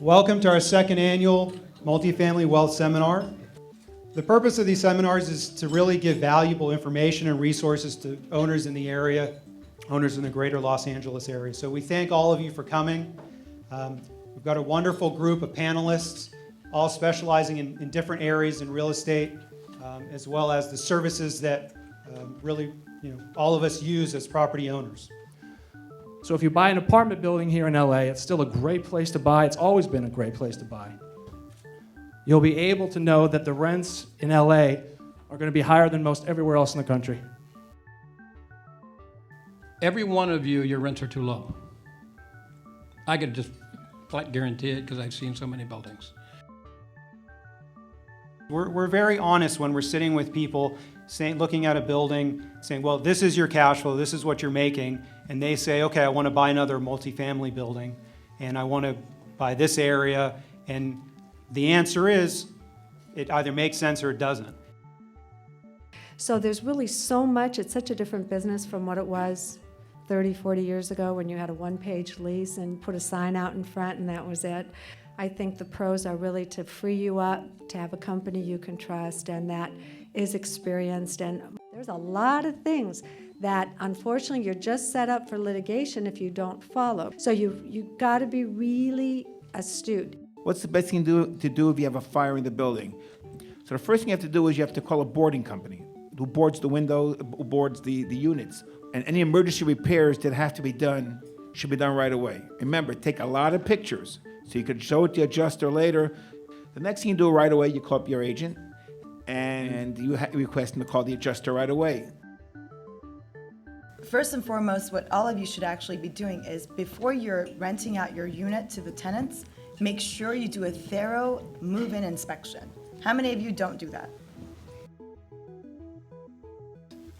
Welcome to our second annual Multifamily Wealth Seminar. The purpose of these seminars is to really give valuable information and resources to owners in the area, owners in the greater Los Angeles area. So we thank all of you for coming. We've got a wonderful group of panelists, all specializing in different areas in real estate, as well as the services that really all of us use as property owners. So if you buy an apartment building here in LA, it's still a great place to buy. It's always been a great place to buy. You'll be able to know that the rents in LA are going to be higher than most everywhere else in the country. Every one of you, your rents are too low. I could just flat guarantee it because I've seen so many buildings. We're very honest when we're sitting with people, looking at a building, saying, well, this is your cash flow, this is what you're making, and they say, okay, I want to buy another multifamily building, and I want to buy this area, and the answer is, it either makes sense or it doesn't. So there's really so much, it's such a different business from what it was 30, 40 years ago when you had a one-page lease and put a sign out in front and that was it. I think the pros are really to free you up, to have a company you can trust and that is experienced. And there's a lot of things that unfortunately you're just set up for litigation if you don't follow. So you've got to be really astute. What's the best thing to do if you have a fire in the building? So the first thing you have to do is you have to call a boarding company who boards the window, who boards the units. And any emergency repairs that have to be done should be done right away. Remember, take a lot of pictures so you can show it to the adjuster later. The next thing you do right away, you call up your agent and you request them to call the adjuster right away. First and foremost, what all of you should actually be doing is before you're renting out your unit to the tenants, make sure you do a thorough move-in inspection. How many of you don't do that?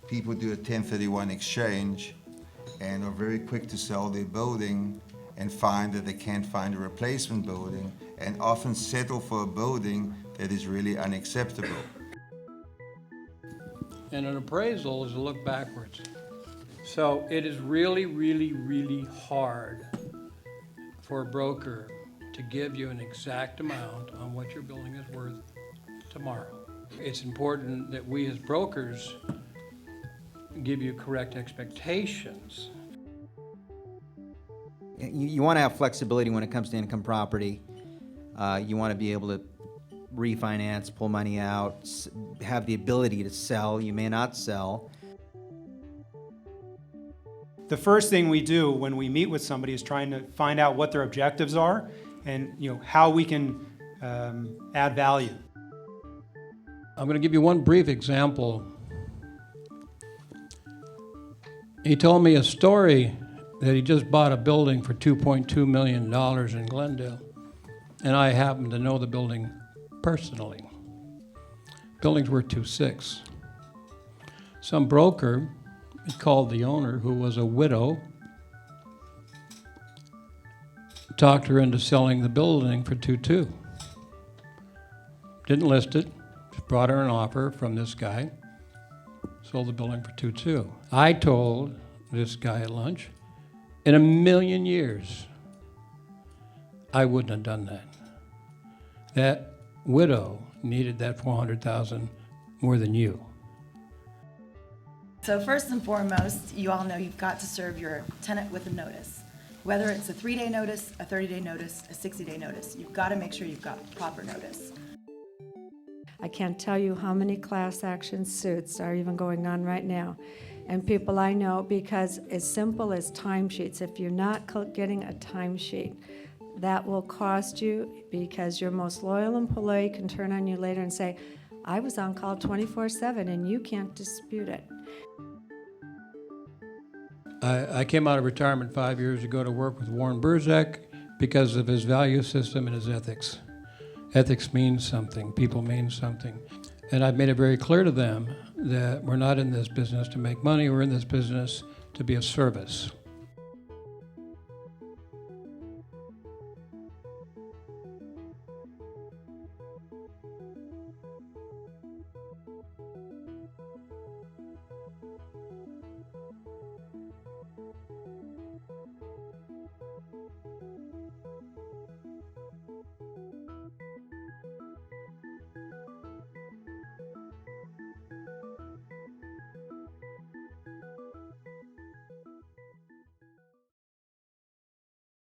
People do a 1031 exchange and are very quick to sell their building and find that they can't find a replacement building and often settle for a building that is really unacceptable. And an appraisal is a look backwards. So it is really, really, really hard for a broker to give you an exact amount on what your building is worth tomorrow. It's important that we as brokers give you correct expectations. You want to have flexibility when it comes to income property. You want to be able to refinance, pull money out, have the ability to sell. You may not sell. The first thing we do when we meet with somebody is trying to find out what their objectives are and how we can add value. I'm going to give you one brief example. He told me a story that he just bought a building for $2.2 million in Glendale, and I happen to know the building personally. Building's worth $2.6. Some broker called the owner, who was a widow, talked her into selling the building for $2.2. Didn't list it, just brought her an offer from this guy, sold the building for $2.2. I told this guy at lunch, in a million years, I wouldn't have done that. That widow needed that $400,000 more than you. So first and foremost, you all know you've got to serve your tenant with a notice. Whether it's a 3-day notice, a 30-day notice, a 60-day notice, you've got to make sure you've got proper notice. I can't tell you how many class action suits are even going on right now. And people I know, because as simple as timesheets, if you're not getting a timesheet, that will cost you because your most loyal employee can turn on you later and say, I was on call 24/7 and you can't dispute it. I came out of retirement 5 years ago to work with Warren Berzack because of his value system and his ethics. Ethics means something, people mean something. And I've made it very clear to them that we're not in this business to make money, we're in this business to be of service.